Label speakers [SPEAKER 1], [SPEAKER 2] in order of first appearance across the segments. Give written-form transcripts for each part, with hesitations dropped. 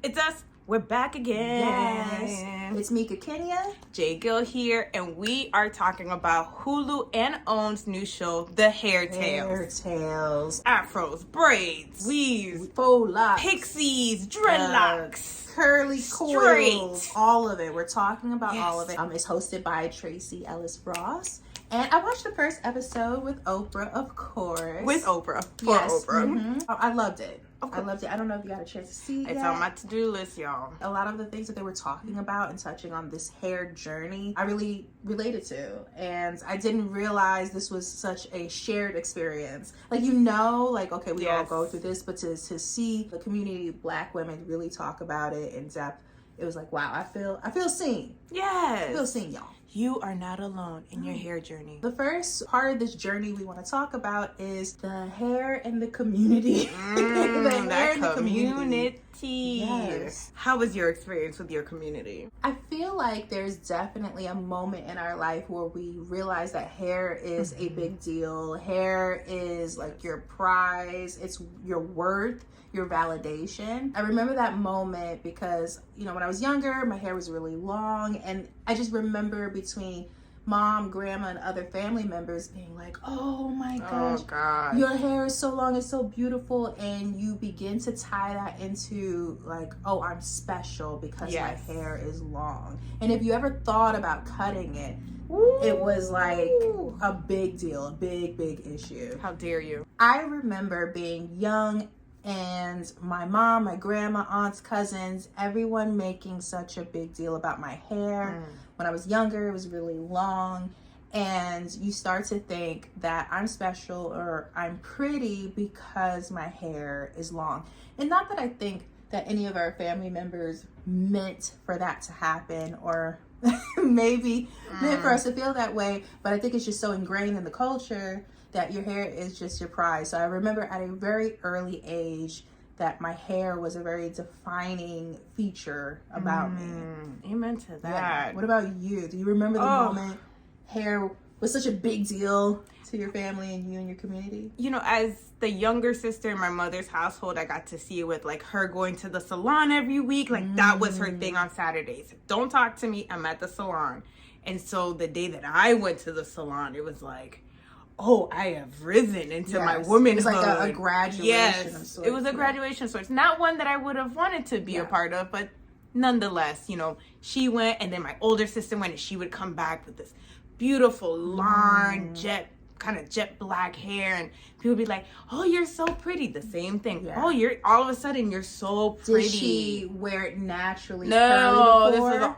[SPEAKER 1] It's us. We're back again.
[SPEAKER 2] Yes. It's Mika Kenya.
[SPEAKER 1] Jay Gill here, and we are talking about Hulu and OWN's new show, The Hair Tales.
[SPEAKER 2] Hair Tales.
[SPEAKER 1] Afros, braids, weaves,
[SPEAKER 2] faux locks,
[SPEAKER 1] pixies, dreadlocks,
[SPEAKER 2] curly coils,
[SPEAKER 1] straight.
[SPEAKER 2] all of it. We're talking about
[SPEAKER 1] Yes.
[SPEAKER 2] all of it. It's hosted by Tracy Ellis Ross. And I watched the first episode with Oprah, of course.
[SPEAKER 1] With Oprah. For
[SPEAKER 2] Yes.
[SPEAKER 1] Oprah.
[SPEAKER 2] Mhm. I loved it.
[SPEAKER 1] Of course.
[SPEAKER 2] I loved it. I don't know if you got a chance to see it
[SPEAKER 1] It's
[SPEAKER 2] yet.
[SPEAKER 1] on my to-do list, y'all.
[SPEAKER 2] A lot of the things that they were talking about and touching on this hair journey, I really related to. And I didn't realize this was such a shared experience. Like, okay, we all
[SPEAKER 1] Yes.
[SPEAKER 2] go through this, but to see the community of Black women really talk about it in depth, it was like, wow, I feel seen.
[SPEAKER 1] Yes.
[SPEAKER 2] I feel seen, y'all.
[SPEAKER 1] You are not alone in your hair journey.
[SPEAKER 2] The first part of this journey we want to talk about is the hair and the community. The hair
[SPEAKER 1] That
[SPEAKER 2] and the
[SPEAKER 1] community.
[SPEAKER 2] Yes.
[SPEAKER 1] How was your experience with your community?
[SPEAKER 2] I feel like there's definitely a moment in our life where we realize that hair is a big deal. Hair is like your prize, it's your worth, your validation. I remember that moment because, when I was younger, my hair was really long, and I just remember between mom, grandma, and other family members being like, oh my gosh,
[SPEAKER 1] Oh, God.
[SPEAKER 2] your hair is so long, it's so beautiful, and you begin to tie that into like, oh, I'm special because
[SPEAKER 1] Yes.
[SPEAKER 2] my hair is long. And if you ever thought about cutting it, it was like a big deal, a big issue.
[SPEAKER 1] How dare you?
[SPEAKER 2] I remember being young and my mom, my grandma, aunts, cousins, everyone making such a big deal about my hair. When I was younger, it was really long. And you start to think that I'm special or I'm pretty because my hair is long. And not that I think that any of our family members meant for that to happen or maybe meant for us to feel that way. But I think it's just so ingrained in the culture that your hair is just your prize. So I remember at a very early age that my hair was a very defining feature about me.
[SPEAKER 1] Amen to
[SPEAKER 2] Yeah.
[SPEAKER 1] that.
[SPEAKER 2] What about you? Do you remember the
[SPEAKER 1] Oh.
[SPEAKER 2] moment hair was such a big deal to your family and you and your community?
[SPEAKER 1] As the younger sister in my mother's household, I got to see it with like her going to the salon every week. Like that was her thing on Saturdays. Don't talk to me, I'm at the salon. And so the day that I went to the salon, it was like, oh, I have risen into my
[SPEAKER 2] Yes.
[SPEAKER 1] womanhood.
[SPEAKER 2] It was like a graduation
[SPEAKER 1] Yes,
[SPEAKER 2] of sorts.
[SPEAKER 1] it was a graduation of sorts. Not one that I would have wanted to be a part of, but nonetheless, she went, and then my older sister went, and she would come back with this beautiful, long, jet black hair, and people would be like, oh, you're so pretty. The same thing.
[SPEAKER 2] Yeah.
[SPEAKER 1] Oh, you're all of a sudden you're so pretty.
[SPEAKER 2] Did she wear it naturally?
[SPEAKER 1] No,
[SPEAKER 2] curly
[SPEAKER 1] this
[SPEAKER 2] before?
[SPEAKER 1] was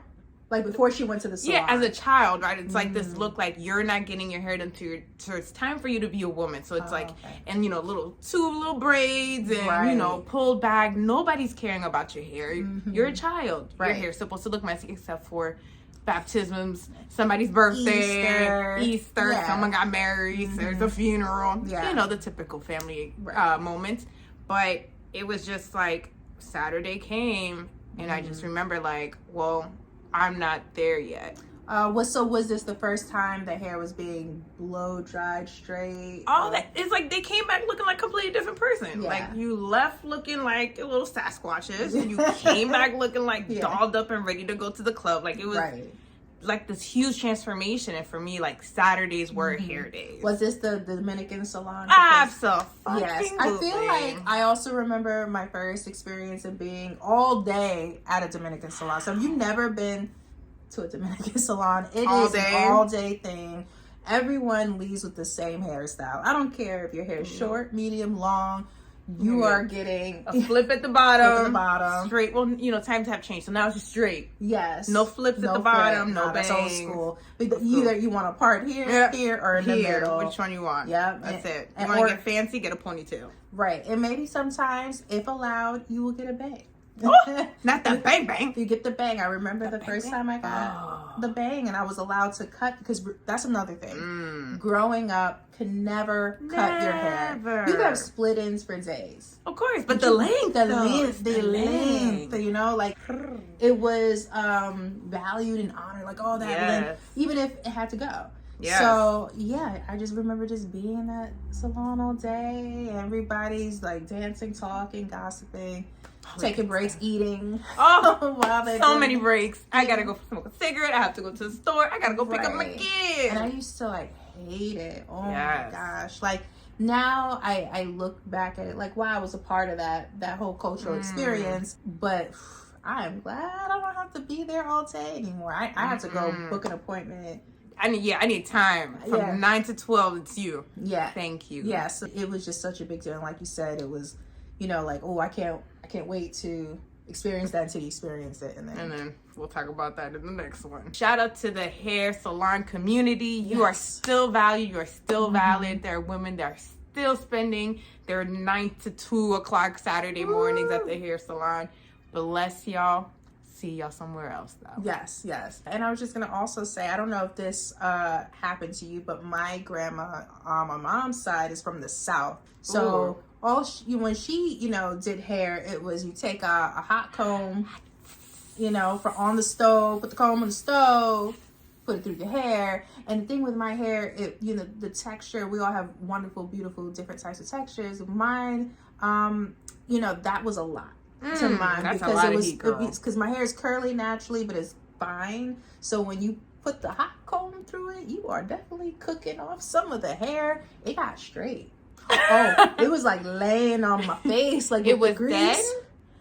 [SPEAKER 2] like before she went to the salon.
[SPEAKER 1] Yeah, as a child, right? It's like this look like you're not getting your hair done so it's time for you to be a woman. So it's
[SPEAKER 2] okay.
[SPEAKER 1] and two little braids and,
[SPEAKER 2] Right.
[SPEAKER 1] pulled back. Nobody's caring about your hair. You're a child.
[SPEAKER 2] Right.
[SPEAKER 1] Your hair's supposed to look messy except for baptisms, somebody's birthday, Easter,
[SPEAKER 2] Yeah.
[SPEAKER 1] someone got married, there's a funeral.
[SPEAKER 2] Yeah.
[SPEAKER 1] The typical family
[SPEAKER 2] Right.
[SPEAKER 1] moments. But it was just like Saturday came and I just remember like, well, I'm not there yet.
[SPEAKER 2] Was this the first time the hair was being blow dried straight?
[SPEAKER 1] All that, it's like they came back looking like a completely different person.
[SPEAKER 2] Yeah.
[SPEAKER 1] Like you left looking like a little Sasquatches, and you came back looking like dolled up and ready to go to the club. Like it was
[SPEAKER 2] Right.
[SPEAKER 1] like this huge transformation. And for me, like Saturdays were hair days.
[SPEAKER 2] Was this the Dominican salon?
[SPEAKER 1] Absolutely.
[SPEAKER 2] Yes. I feel like I also remember my first experience of being all day at a Dominican salon. So if you've never been to a Dominican salon, it is an all-day thing. Everyone leaves with the same hairstyle. I don't care if your hair is short, medium, long. You are getting
[SPEAKER 1] a flip at the bottom, straight. Well, times have changed, so now it's just straight.
[SPEAKER 2] Yes.
[SPEAKER 1] No flips at the bottom, no
[SPEAKER 2] That's old
[SPEAKER 1] bangs.
[SPEAKER 2] school. Either you want a part here, or in the middle.
[SPEAKER 1] Which one you want?
[SPEAKER 2] Yeah,
[SPEAKER 1] that's it. You
[SPEAKER 2] and-
[SPEAKER 1] want
[SPEAKER 2] or-
[SPEAKER 1] to get fancy? Get a ponytail.
[SPEAKER 2] Right, and maybe sometimes, if allowed, you will get a bang.
[SPEAKER 1] Not the bang bang.
[SPEAKER 2] You get the bang. I remember the first time I got the bang, and I was allowed to cut, because that's another thing. Growing up, could never cut your hair. You could have split ends for days.
[SPEAKER 1] Of course, but the length,
[SPEAKER 2] the length, like it was valued and honored, like all that length, even if it had to go.
[SPEAKER 1] Yes.
[SPEAKER 2] So yeah, I just remember just being in that salon all day. Everybody's like dancing, talking, gossiping, taking breaks, eating.
[SPEAKER 1] Oh,
[SPEAKER 2] while they're
[SPEAKER 1] so
[SPEAKER 2] doing
[SPEAKER 1] many
[SPEAKER 2] it.
[SPEAKER 1] breaks. I gotta go smoke a cigarette. I have to go to the store. I gotta go pick up my
[SPEAKER 2] Right.
[SPEAKER 1] kid.
[SPEAKER 2] And I used to like hate it. Oh
[SPEAKER 1] Yes.
[SPEAKER 2] my gosh. Like now I look back at it like, wow, I was a part of that whole cultural experience. But I am glad I don't have to be there all day anymore. I have to go book an appointment.
[SPEAKER 1] I need time. From
[SPEAKER 2] Yeah.
[SPEAKER 1] 9 to 12, it's you.
[SPEAKER 2] Yeah.
[SPEAKER 1] Thank you.
[SPEAKER 2] Yeah. So it was just such a big deal. And like you said, it was, like, oh, I can't wait to experience that until you experience it. And
[SPEAKER 1] then we'll talk about that in the next one. Shout out to the hair salon community. You are still valued. You are still valid. There are women that are still spending their 9 to 2 o'clock Saturday mornings at the hair salon. Bless y'all. See y'all somewhere else though.
[SPEAKER 2] Yes. And I was just gonna also say, I don't know if this happened to you, but my grandma on my mom's side is from the South. So when she did hair, it was you take a hot comb, for on the stove, put the comb on the stove, put it through your hair. And the thing with my hair, the texture, we all have wonderful, beautiful, different types of textures. Mine, that was a lot to mine
[SPEAKER 1] that's
[SPEAKER 2] because
[SPEAKER 1] a lot
[SPEAKER 2] it
[SPEAKER 1] of
[SPEAKER 2] was
[SPEAKER 1] heat, girl.
[SPEAKER 2] because my hair is curly naturally, but it's fine. So when you put the hot comb through it, you are definitely cooking off some of the hair. It got straight. Oh, it was like laying on my face, like
[SPEAKER 1] It
[SPEAKER 2] with
[SPEAKER 1] was
[SPEAKER 2] the grease.
[SPEAKER 1] dead?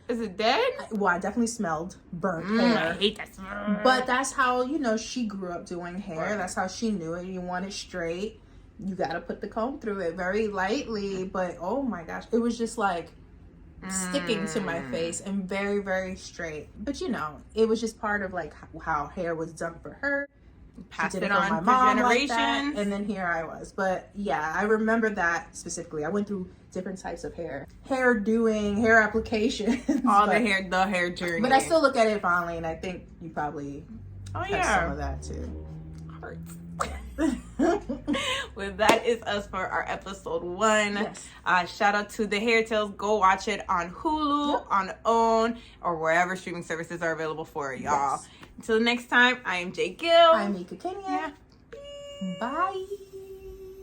[SPEAKER 1] Is it dead?
[SPEAKER 2] Well, I definitely smelled burnt
[SPEAKER 1] I
[SPEAKER 2] hair.
[SPEAKER 1] hate that smell.
[SPEAKER 2] But that's how, she grew up doing hair. Right. That's how she knew it. You want it straight, you got to put the comb through it very lightly. But oh my gosh, it was just like sticking to my face and very, very straight. But it was just part of like how hair was done for her.
[SPEAKER 1] Passed
[SPEAKER 2] She did
[SPEAKER 1] it
[SPEAKER 2] it for
[SPEAKER 1] on
[SPEAKER 2] my
[SPEAKER 1] for
[SPEAKER 2] mom like
[SPEAKER 1] generations.
[SPEAKER 2] that, and then here I was. But yeah, I remember that specifically. I went through different types of hair doing, hair applications.
[SPEAKER 1] The hair journey.
[SPEAKER 2] But I still look at it fondly, and I think you probably have some of that too.
[SPEAKER 1] Hurts. Well, that is us for our episode 1.
[SPEAKER 2] Yes.
[SPEAKER 1] Shout out to the Hair Tales. Go watch it on Hulu, on OWN, or wherever streaming services are available for y'all.
[SPEAKER 2] Yes.
[SPEAKER 1] Until next time, I am Jay Gill.
[SPEAKER 2] I'm Mika Kenya.
[SPEAKER 1] Yeah.
[SPEAKER 2] Bye.